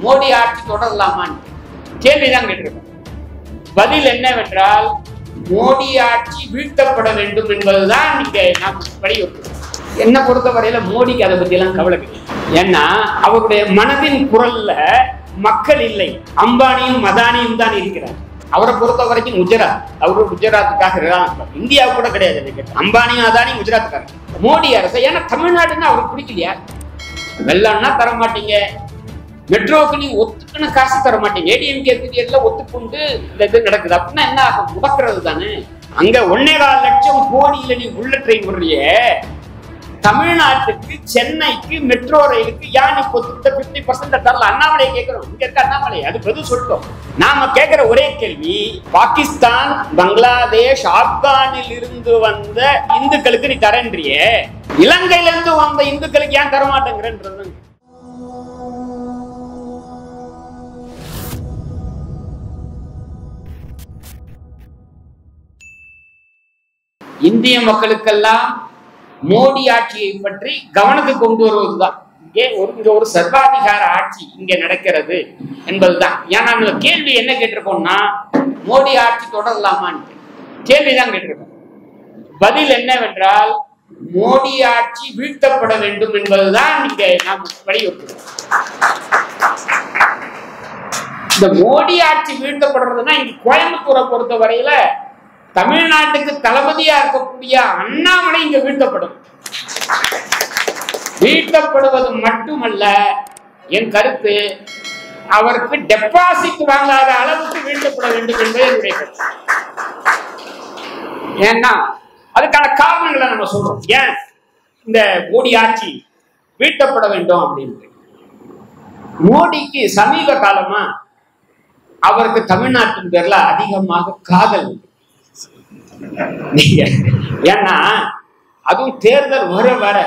மோடி ஆட்சி தொடரலாமான்னு கேள்விதான் கேட்டிருக்கோம். பதில் என்னவென்றால் மோடி ஆட்சி வீழ்த்தப்பட வேண்டும் என்பதுதான் இங்க நாம் வலியுறுத்துறோம். என்ன பொறுத்தவரையில மோடிக்கு அதை பத்தி எல்லாம் கவலை கிடையாது. ஏன்னா அவருடைய மனதின் குரல்ல மக்கள் இல்லை, அம்பானியும் மதானியும் தான் இருக்கிறார். அவரை பொறுத்த வரைக்கும் குஜராத், அவரு குஜராத்துக்காக இந்தியா கூட கிடையாது. அம்பானியும் அதானியும் குஜராத்துக்காரங்க. மோடி அரசு ஏன்னா தமிழ்நாடுன்னா அவருக்கு பிடிக்கலையா? வெள்ளம்னா தர மாட்டீங்க, மெட்ரோவுக்கு நீங்க ஒத்துக்குன்னு காசு தர மாட்டீங்க, ஏடிஎம்கே பீரியட்ல ஒத்துக்கொண்டு இந்த இது நடக்குது அப்படின்னா என்ன ஆகும்? முடக்கிறது தானே. அங்க 1.25 லட்சம் கோடியில நீ புல்லட் ட்ரெயின் விடுறிய, தமிழ்நாட்டுக்கு சென்னைக்கு மெட்ரோ ரயிலுக்கு யான் இப்போ 50% தரல. அண்ணாமலையை கேட்கிறோம், இங்க இருக்க அண்ணாமலை அது பதில் சொல்லிட்டோம். நாம கேட்கிற ஒரே கேள்வி, பாகிஸ்தான், பங்களாதேஷ், ஆப்கானில் இருந்து வந்த இந்துக்களுக்கு நீ தரேன்றிய, இலங்கையில இருந்து வந்த இந்துக்களுக்கு ஏன் தரமாட்டேங்கிறது? இந்திய மக்களுக்கெல்லாம் மோடி ஆட்சியை பற்றி கவனத்துக்கு கொண்டு வருவதுதான். இங்கே ஒரு சர்வாதிகார ஆட்சி இங்க நடக்கிறது என்பதுதான். ஏன்னா கேள்வி என்ன கேட்டிருக்கோம்னா மோடி ஆட்சி தொடரலாமான்னு கேள்விதான் கேட்டிருக்கோம். பதில் என்னவென்றால் மோடி ஆட்சி வீழ்த்தப்பட வேண்டும் என்பதுதான் இங்க நாம் வலியுறுத்துறோம். இந்த மோடி ஆட்சி வீழ்த்தப்படுறதுன்னா இங்க கோயம்புத்தூரை பொறுத்த வரையில தமிழ்நாட்டுக்கு தளபதியா இருக்கக்கூடிய அண்ணாமலை இங்க வீழ்த்தப்படும். வீழ்த்தப்படுவது மட்டுமல்ல, என் கருத்து அவருக்கு டெபாசிட் வாங்காத அளவுக்கு வீழ்த்தப்பட வேண்டும் என்பது என்னுடைய கருத்து. ஏன்னா அதுக்கான காரணங்களை நம்ம சொல்றோம். ஏன் இந்த மோடி ஆட்சி வீழ்த்தப்பட வேண்டும் அப்படின்னு. மோடிக்கு சமீப காலமா அவருக்கு தமிழ்நாட்டின் பேர்ல அதிகமாக காதல் உண்டு. ஏன்னா அதுவும் தேர்தல் வர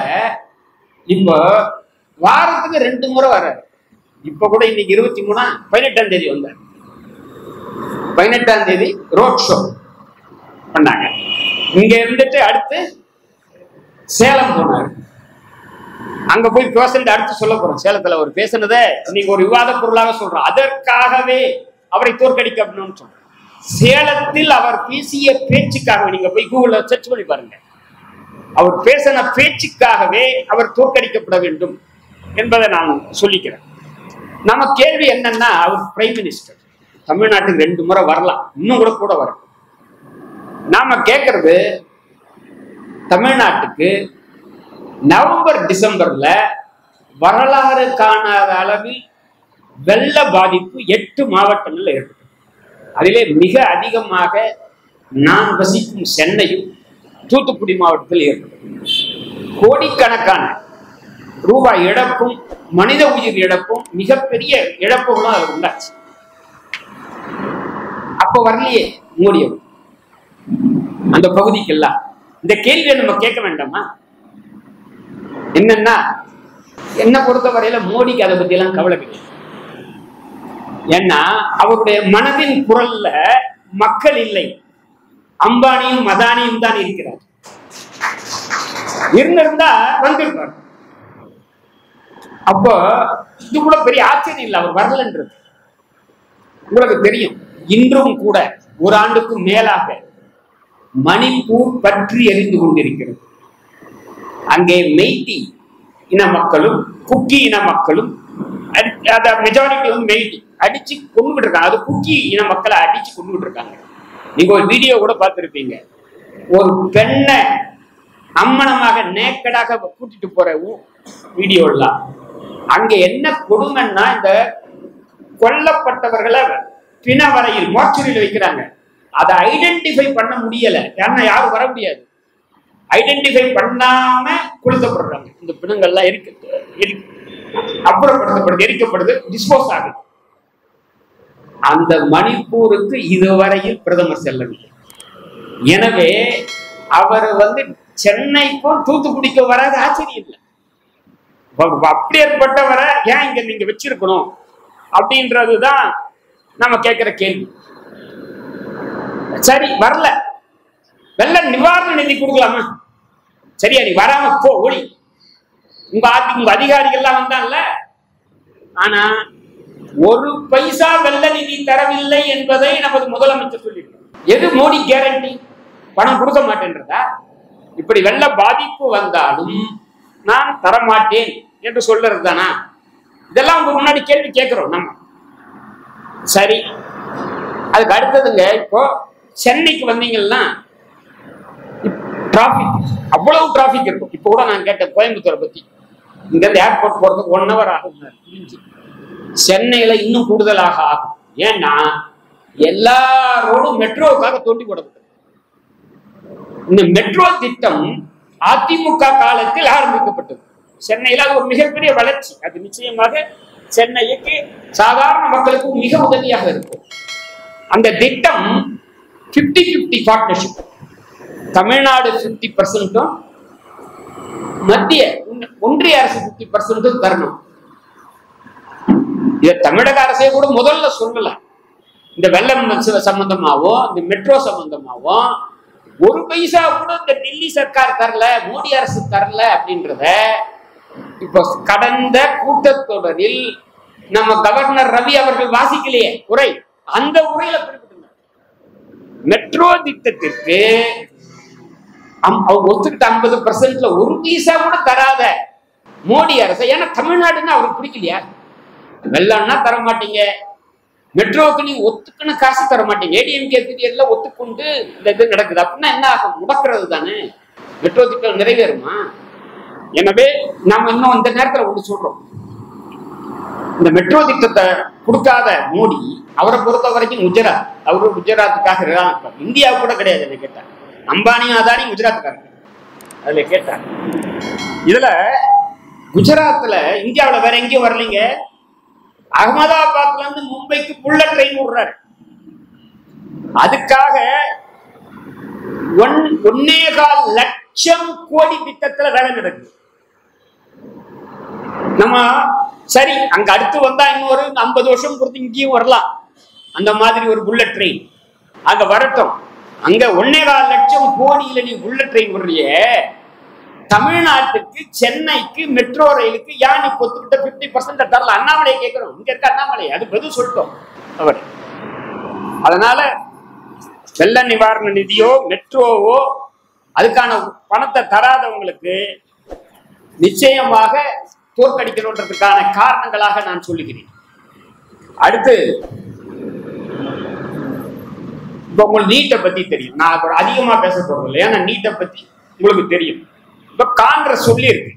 இப்ப வாரத்துக்கு 2 முறை வர. இப்ப கூட இன்னைக்கு 23 18ஆம் தேதி வந்தார். 18ஆம் தேதி ரோட் ஷோ பண்ணாங்க. இங்க இருந்துட்டு அடுத்து சேலம் போனார். அங்க போய் பேசுறது அடுத்து சொல்ல போறோம். சேலத்துல அவர் பேசுனதை இன்னைக்கு ஒரு விவாத பொருளாக சொல்றோம். அதற்காகவே அவரை தோற்கடிக்கணும்னு சொல்றோம். சேலத்தில் அவர் பேசிய பேச்சுக்காக நீங்க போய் கூகுள்ல சர்ச் பண்ணி பாருங்க. அவர் பேசின பேச்சுக்காகவே அவர் தோற்கடிக்கப்பட வேண்டும் என்பதை நான் சொல்லிக்கிறேன். நம்ம கேள்வி என்னன்னா, அவர் பிரைம் மினிஸ்டர், தமிழ்நாட்டுக்கு 2 முறை வரலாம், இன்னும் கூட வரும். நாம கேட்கறது தமிழ்நாட்டுக்கு நவம்பர் டிசம்பர்ல வரலாறு காணாத அளவில் வெள்ள பாதிப்பு 8 மாவட்டங்கள்ல ஏற்படும். அதிலே மிக அதிகமாக நான் வசிக்கும் சென்னையும் தூத்துக்குடி மாவட்டத்தில் ஏற்படும். கோடிக்கணக்கான ரூபாய் இழப்பும் மனித உயிர் இழப்பும் மிகப்பெரிய இழப்புகளும் அது உண்டாச்சு. அப்போ வரலையே மோடி அந்த பகுதிக்கெல்லாம். இந்த கேள்வியை நம்ம கேட்க வேண்டாமா? என்னன்னா என்ன பொறுத்தவரையில மோடிக்கு அதை பத்தி எல்லாம் கவலை கிடையாது. ஏன்னா அவருடைய மனதின் குரல்ல மக்கள் இல்லை, அம்பானியும் மதானியும் தான் இருக்கிறார். இருந்திருந்தா வந்திருப்பார். அப்போ இது கூட பெரிய ஆச்சரியம் இல்லை அவர் வரலன்றது. உங்களுக்கு தெரியும், இன்றும் கூட ஒரு ஆண்டுக்கும் மேலாக மணிப்பூர் பற்றி எரிந்து கொண்டிருக்கிறது. அங்கே மெய்ட்டி இன மக்களும் குக்கி இன மக்களும் மெஜாரிட்டி வந்து மெய்ட்டி அடிச்சு கொண்டுகிட்டு இருக்காங்க. அது குக்கி இன மக்களை அடிச்சு கொண்டுகிட்டு இருக்காங்க. நீங்க ஒரு வீடியோ கூட பார்த்துருப்பீங்க. ஒரு பெண்ணை அம்மனமாக நேக்கடாக கூட்டிட்டு போற வீடியோ எல்லாம். அங்க என்ன கொடுமைன்னா, இந்த கொல்லப்பட்டவர்களை பிணவரையில் மோர்ச்சரியில் வைக்கிறாங்க. அதை ஐடென்டிஃபை பண்ண முடியல. ஏன்னா யாரும் வர முடியாது. ஐடென்டிஃபை பண்ணாம கொளுத்தப்படுறாங்க. இந்த பிணங்கள்லாம் அப்புறப்படுத்தப்படுது, எரிக்கப்படுது, டிஸ்போஸ் ஆகுது. அந்த மணிப்பூருக்கு இதுவரையில் பிரதமர் செல்லவில்லை. எனவே அவர் வந்து சென்னைக்கும் தூத்துக்குடிக்கு வராது ஆச்சரியம் இல்லை. அப்படி ஏற்பட்டவரை ஏன் இங்க நீங்க வச்சிருக்கணும் அப்படின்றதுதான் நம்ம கேட்கிற கேள்வி. சரி, வரல, வெள்ள நிவாரண நிதி கொடுக்கலாமா? சரியா, நீ வராம போ, ஒளி. உங்க அதிகாரிகள் எல்லாம் வந்தான்ல. ஆனா ஒரு பைசா வெள்ள நிதி தரவில்லை என்பதை நமது முதலமைச்சர் சொல்லியிருக்கார். எது மோடி கேரண்டி? பணம் கொடுக்க மாட்டேன்றதா? இப்படி வெள்ள பாதிப்பு வந்தாலும் நான் தரமாட்டேன் என்று சொல்றது தானா? இதெல்லாம் உங்க முன்னாடி கேள்வி கேட்கிறோம் நம்ம. சரி, அதுக்கு அடுத்ததுங்க, இப்போ சென்னைக்கு வந்தீங்கன்னா டிராபிக், அவ்வளவு டிராபிக் இருக்கும். இப்போ கூட நான் கேட்டேன் கோயம்புத்தூரை பத்தி. இங்க இருந்து ஏர்போர்ட் போறதுக்கு 1 hour ஆகும். சென்னையில இன்னும் கூடுதலாக ஆகும். ஏன்னா எல்லா ரோடும் மெட்ரோவுக்காக தோண்டி போடப்பட்டது. இந்த மெட்ரோ திட்டம் அதிமுக காலத்தில் ஆரம்பிக்கப்பட்டது. சென்னையில அது ஒரு மிகப்பெரிய வளர்ச்சி. அது நிச்சயமாக சென்னைக்கு சாதாரண மக்களுக்கு மிக உதவியாக இருக்கும். அந்த திட்டம் 50-50 பார்ட்னர்ஷிப். தமிழ்நாடு 50%, மத்திய ஒன்றிய அரசு 50% தரணும். இத தமிழக அரசே கூட முதல்ல சொல்லலாம். இந்த வெள்ளம் சம்பந்தமாவோ இந்த மெட்ரோ சம்பந்தமாவோ ஒரு பைசா கூட இந்த டெல்லி சர்க்கார் தரல, மோடி அரசு தரல அப்படின்றத இப்போ கடந்த கூட்டத்தொடரில் நம்ம கவர்னர் ரவி அவர்கள் வாசிக்கலையே உரை, அந்த உரையில குறிப்பிட்டிருந்தார். மெட்ரோ திட்டத்திற்கு அவங்க ஒத்துக்கிட்ட 50%ல ஒரு பைசா கூட தராத மோடி அரசு. ஏன்னா தமிழ்நாடுன்னு அவருக்கு பிடிக்கலையா? வெள்ளம்னா தர மாட்டீங்க, மெட்ரோவுக்கு நீங்க ஒத்துக்குன்னு காசு தர மாட்டீங்க. ஏடிஎம்கே பீரியட்ல ஒத்துக்கொண்டு இந்த இது நடக்குது அப்படின்னா என்ன ஆகும்? முடக்கிறது தானே. மெட்ரோ திட்டம் நிறைவேறுமா? எனவே நாம இன்னும் இந்த நேரத்தில் ஒன்று சொல்றோம். இந்த மெட்ரோ திட்டத்தை கொடுக்காத மோடி, அவரை பொறுத்த வரைக்கும் குஜராத், அவரு குஜராத்துக்காக இருக்காங்க. இந்தியா கூட கிடையாது. என்ன கேட்டாங்க, அம்பானியும் அதானியும் குஜராத்துக்காரங்க. அதுல கேட்டாங்க. இதுல குஜராத்ல இந்தியாவில் வேற எங்கேயும் வரலீங்க. அகமதாபாத்ல இருந்து மும்பைக்கு புல்லட் ட்ரெயின் விடுறாரு. அதுக்காக 1.25 லட்சம் கோடி திட்டத்துல வேலை நடக்குது. நம்ம சரி, அங்க அடுத்து வந்தா இன்னொரு 50 வருஷம் பொறுத்து இங்கேயும் வரலாம். அந்த மாதிரி ஒரு புல்லட் ட்ரெயின் அங்க வரட்டும். அங்க 1.25 லட்சம் கோடியில நீ புல்லட் ட்ரெயின் விடுறிய, தமிழ்நாட்டுக்கு சென்னைக்கு மெட்ரோ ரயிலுக்கு யானை கொத்துக்கிட்ட 50% தரல. அண்ணாமலையை கேட்கிறோம். இங்க இருக்க அண்ணாமலை அது பதில் சொல்லிட்டோம் அவர். அதனால வெள்ள நிவாரண நிதியோ மெட்ரோவோ அதுக்கான பணத்தை தராதவங்களுக்கு நிச்சயமாக தோற்கடிக்கணுன்றதுக்கான காரணங்களாக நான் சொல்லுகிறேன். அடுத்து இப்ப உங்களுக்கு நீட்டை பத்தி தெரியும். நான் அதிகமா பேச போறது இல்லை, ஏன்னா நீட்டை பத்தி உங்களுக்கு தெரியும். இப்ப காங்கிரஸ் சொல்லி இருக்கு,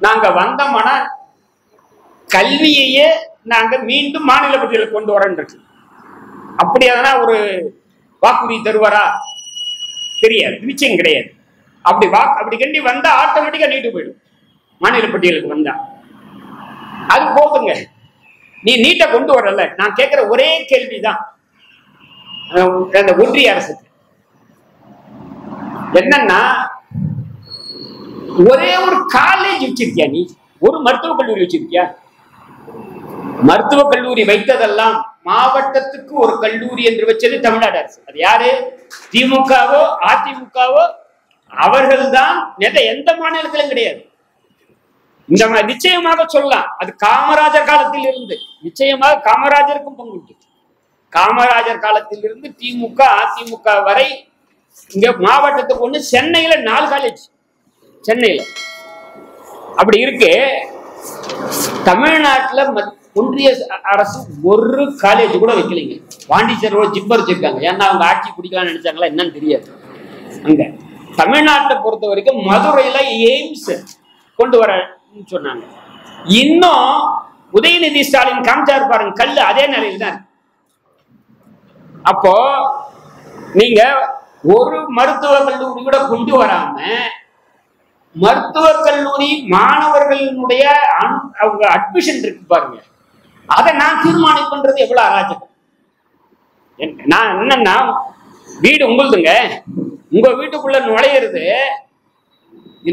நாங்க வந்தோம்னா கல்வியையே நாங்க மீண்டும் மாநில பட்டியலுக்கு கொண்டு வரேன் இருக்கு. அப்படி அதனா ஒரு வாக்குறுதி தருவாரா? தெரியாது, நிச்சயம் கிடையாது. அப்படி கண்டி வந்தா ஆட்டோமேட்டிக்கா நீட்டு போயிடும். மாநில பட்டியலுக்கு வந்தா அது போதுங்க. நீ நீட்டை கொண்டு வரல. நான் கேட்கிற ஒரே கேள்விதான் அந்த ஒன்றிய அரசுக்கு என்னன்னா, ஒரே ஒரு காலேஜ் வச்சிருக்கியா நீ? ஒரு மருத்துவக் கல்லூரி வச்சிருக்கியா? மருத்துவக் கல்லூரி வைத்ததெல்லாம் மாவட்டத்துக்கு ஒரு கல்லூரி என்று வச்சது தமிழ்நாடு அரசு. அது யாரு? திமுகவோ அதிமுகவோ அவர்கள் தான். எந்த மாநிலத்திலும் கிடையாது. இந்த நிச்சயமாக சொல்லலாம், அது காமராஜர் காலத்தில் இருந்து, நிச்சயமாக காமராஜருக்கும் பங்கு உண்டு. காமராஜர் காலத்தில் இருந்து திமுக அதிமுக வரை இங்க மாவட்டத்துக்கு ஒண்ணு. சென்னையில 4 காலேஜ் சென்னையில அப்படி இருக்கு. தமிழ்நாட்டுல ஒன்றிய அரசு ஒரு காலேஜ் கூட வைக்கலைங்க. பாண்டிச்சேரியோட ஜிப்பர் வச்சிருக்காங்க. ஏன்னா அவங்க ஆட்சி பிடிக்கலாம்னு நினைச்சாங்களா என்னன்னு தெரியாது. அங்க தமிழ்நாட்டை பொறுத்த வரைக்கும் மதுரையில எய்ம்ஸ் கொண்டு வர சொன்னாங்க. இன்னும் உதயநிதி ஸ்டாலின் காமிச்சாரு பாருங்க, கல்லு அதே நிலையில் தான். அப்போ நீங்க ஒரு மருத்துவக் கல்லூரி கூட கொண்டு வராம மருத்துவக் கல்லூரி மாணவர்களுடைய அவங்க அட்மிஷன் இருக்கு பாருங்க, அதை நான் தீர்மானிப்பது எவ்வளவு அராஜகம். நான் என்னன்னா, வீடு உங்களுதுங்க, உங்க வீட்டுக்குள்ள நுழையிறது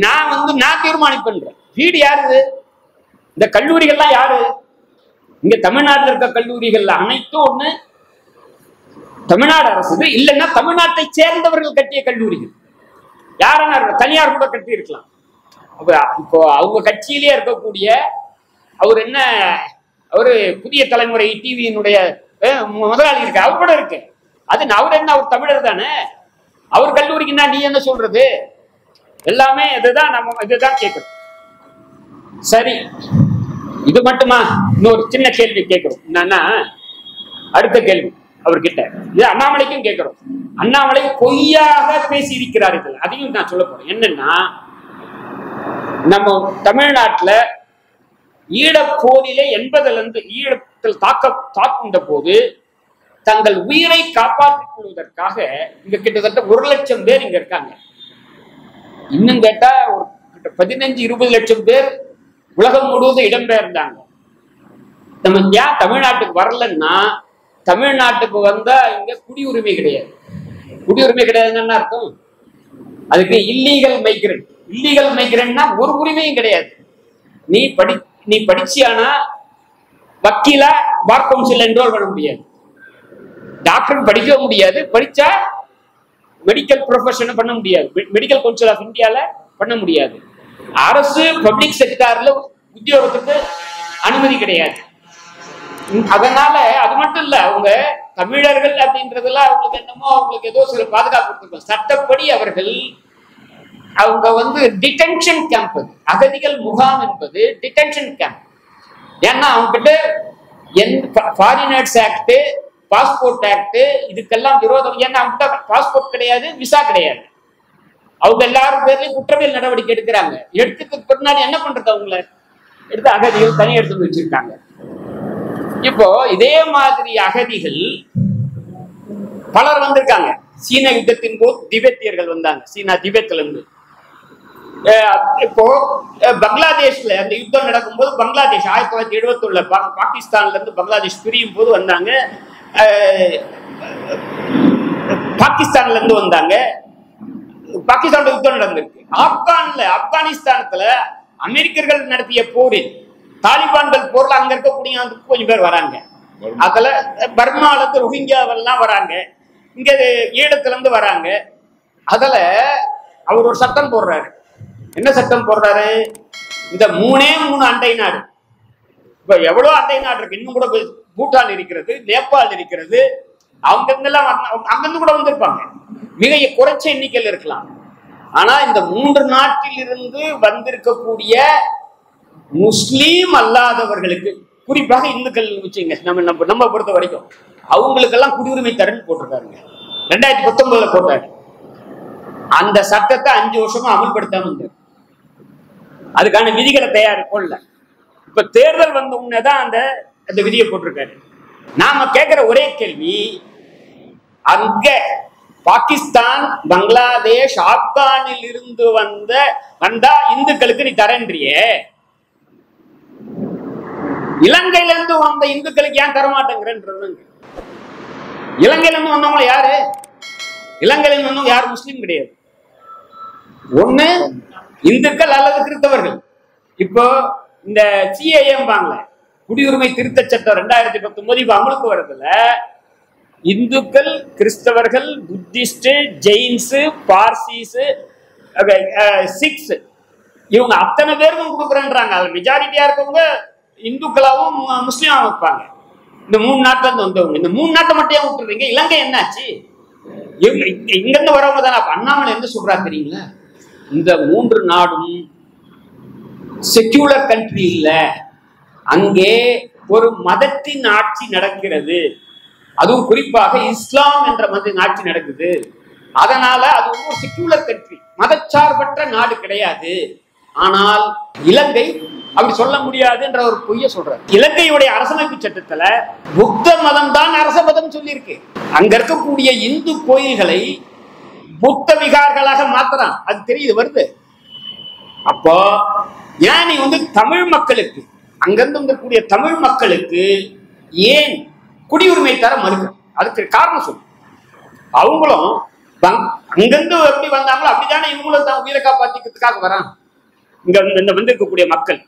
நான் தீர்மானிப்பேன். வீடு யாரு? இந்த கல்லூரிகள்லாம் யாரு? இங்க தமிழ்நாட்டில் இருக்க கல்லூரிகள் அனைத்தும் ஒண்ணு தமிழ்நாடு அரசு, இல்லைன்னா தமிழ்நாட்டை சேர்ந்தவர்கள் கட்டிய கல்லூரிகள். யாரா தனியார் கூட கட்டி இருக்கலாம். இப்போ அவங்க கட்சியிலே இருக்கக்கூடிய அவர் என்ன அவரு புதிய தலைமுறை டிவியினுடைய முதலாளி இருக்கு, அவர் கூட இருக்கு. அது அவர் என்ன, அவர் தமிழர் தானே. அவர் கல்லூரிக்குன்னா நீ என்ன சொல்றது? எல்லாமே இதுதான், நம்ம இதுதான் கேட்கணும். சரி, இது மட்டுமா? இன்னொரு சின்ன கேள்வி கேட்கிறோம். என்னன்னா, அடுத்த கேள்வி அவர்கிட்ட இது அண்ணாமலைக்கும் கேட்கிறோம். அண்ணாமலை பொய்யாக பேசி இருக்கிறார்கள், அதையும் நான் சொல்ல போறேன். என்னன்னா, நம்ம தமிழ்நாட்டுல ஈழப்போரிலே 80 ஈழத்தில் தாக்குண்ட போது தங்கள் உயிரை காப்பாற்றிக் கொள்வதற்காக இங்க கிட்டத்தட்ட 1 லட்சம் பேர் இங்க இருக்காங்க. இன்னும் கேட்டா ஒரு 15-20 லட்சம் பேர் உலகம் முழுவதும் இடம்பெயர்ந்தாங்க. நம்ம ஏன் தமிழ்நாட்டுக்கு வரலன்னா, தமிழ்நாட்டுக்கு வந்தா இங்க குடியுரிமை கிடையாது. குடியுரிமை கிடையாதுன்னு அர்த்தம், அதுக்கு இல்லீகல் மைக்ரண்ட். இல்லீகல் மைக்ரண்ட்னா ஒரு உரிமையும் கிடையாது. நீ படிச்சியானா வக்கீலா பார் கவுன்சில் என்ரோல் பண்ண முடியாது, டாக்டர் படிக்க முடியாது, படிச்சா மெடிக்கல் ப்ரொஃபஷன் பண்ண முடியாது, மெடிக்கல் கவுன்சில் ஆஃப் இந்தியால பண்ண முடியாது, அரசு பப்ளிக் செக்டார்ல உத்தியோகத்துக்கு அனுமதி கிடையாது. அதனால அது மட்டும் இல்ல, அவங்க தமிழர்கள் அப்படின்றதுல அவங்களுக்கு என்னமோ அவங்களுக்கு ஏதோ சில பாதுகாப்பு கொடுத்துருக்கோம். சட்டப்படி அவங்க டிடென்ஷன் கேம்ப், அகதிகள் முகாம் என்பது டிடென்ஷன் கேம்ப். ஏன்னா அவங்க கிட்ட ஃபாரினர்ஸ் ஆக்ட், பாஸ்போர்ட் ஆக்ட் இதுக்கெல்லாம் விரோதம். ஏன்னா அவங்க பாஸ்போர்ட் கிடையாது, விசா கிடையாது. அவங்க எல்லாரும் பேர்லயும் குற்றவியல் நடவடிக்கை எடுக்கிறாங்க. எடுத்துக்கு பின்னாடி என்ன பண்றது? அவங்கள எடுத்து அகதிகள் தனி எடுத்து வச்சிருக்காங்க. இப்போ இதே மாதிரி அகதிகள் பலர் வந்திருக்காங்க. சீன யுத்தத்தின் போது திபெத்தியர்கள் வந்தாங்க, சீனா திபெத்ல இருந்து. இப்போ பங்களாதேஷ்ல அந்த யுத்தம் நடக்கும்போது, பங்களாதேஷ் 1971 பாகிஸ்தான்ல இருந்து பங்களாதேஷ் பிரியும் போது வந்தாங்க. பாகிஸ்தான்ல இருந்து வந்தாங்க. பாகிஸ்தான்ல யுத்தம் நடந்திருக்கு. ஆப்கானிஸ்தானத்துல அமெரிக்கர்கள் நடத்திய போரில், தாலிபான்கள் போர்ல அங்க இருக்கக்கூடிய கொஞ்சம் பேர் வராங்க. அதுல பர்மால இருந்து ரோஹிங்கியாவெல்லாம் வராங்க, இங்க ஈழத்துல இருந்து வராங்க. அதுல அவர் ஒரு சட்டம் போடுறாரு. என்ன சட்டம் போடுறாரு? இந்த 3 அண்டை நாடு, இப்ப எவ்வளவு அண்டை நாடு இருக்கு, இன்னும் கூட பூட்டான் இருக்கிறது, நேபாள் இருக்கிறது, அவங்க இருந்தெல்லாம் அங்கிருந்து கூட வந்திருப்பாங்க. மிக குறைச்ச எண்ணிக்கையில் இருக்கலாம். ஆனா இந்த 3 நாட்டில் இருந்து வந்திருக்கக்கூடிய முஸ்லீம் அல்லாதவர்களுக்கு, குறிப்பாக இந்துக்கள் வச்சுங்க, நம்ம பொறுத்த வரைக்கும் அவங்களுக்கெல்லாம் குடியுரிமை தரன்னு போட்டிருக்காருங்க. 2019 போட்டாரு. அந்த சட்டத்தை 5 வருஷமா அமல்படுத்தாம இருந்தார். அதுக்கான விதிகளை தயாரிப்போம்ல. இப்ப தேர்தல் வந்த உடனேதான் அந்த விதியை போட்டிருக்காரு. நாம கேட்கிற ஒரே கேள்வி, அங்க பாகிஸ்தான், பங்களாதேஷ், ஆப்கானில் இருந்து வந்தா இந்துக்களுக்கு நீ தரன்றியே, இலங்கையில இருந்து வந்த இந்துக்களுக்கு ஏன் தரமாட்டேங்கிறது? இலங்கையில இருந்து வந்தவங்க யாரு? இலங்கையில இருந்து வந்தவங்க யாரும் முஸ்லீம் கிடையாது. ஒண்ணு இந்துக்கள் அல்லது கிறிஸ்தவர்கள். இப்போ இந்த சிஏஏம்பாங்கள, குடியுரிமை திருத்த சட்டம் 2019 இப்ப அமலுக்கு வரதுல இந்துக்கள், கிறிஸ்தவர்கள், புத்திஸ்ட், ஜெயின்ஸ், பார்சிஸ், சிக்ஸ், இவங்க அத்தனை பேருக்கும் கொடுக்குறேன்றாங்க. அது மெஜாரிட்டியா இருக்கவங்க இந்துக்களாவும் முஸ்லீமாவும் வைப்பாங்க. இந்த 3 நாட்டுல இருந்து வந்தவங்க, இந்த 3 நாட்டை மட்டும் ஏன் விட்டுறீங்க? இலங்கை என்னாச்சு? இங்க இருந்து வரவங்க தானே. அண்ணாமலை என்ன சொல்றா தெரியுங்களா? இந்த 3 நாடும் செக்யூலர் கண்ட்ரி இல்ல, அங்கே ஒரு மதத்தின் ஆட்சி நடக்கிறது. அதுவும் குறிப்பாக இஸ்லாம் என்ற மதத்தின் ஆட்சி நடக்குது. அதனால அது ஒரு செக்யூலர் கண்ட்ரி, மதச்சார்பற்ற நாடு கிடையாது. ஆனால் இலங்கை அப்படி சொல்ல முடியாது என்ற ஒரு பொய்ய சொல்றாரு. இலங்கையுடைய அரசமைப்பு சட்டத்துல புத்த மதம் தான் அரச மதம் சொல்லி இருக்கு. அங்க இருக்கக்கூடிய இந்து கோயில்களை புத்த விகார்களாக மாத்துறான். அது தெரியுது, வருது. அப்போ ஏன் நீ தமிழ் மக்களுக்கு, அங்கிருந்து வந்தக்கூடிய தமிழ் மக்களுக்கு ஏன் குடியுரிமை தர மறுக்க? அதுக்கு காரணம் சொல்லு. அவங்களும் அங்கிருந்து எப்படி வந்தாங்களோ அப்படித்தானே இவங்களும் தான் உயிரை காப்பாற்றிக்கிறதுக்காக வரான். இங்க வந்திருக்கக்கூடிய மக்கள்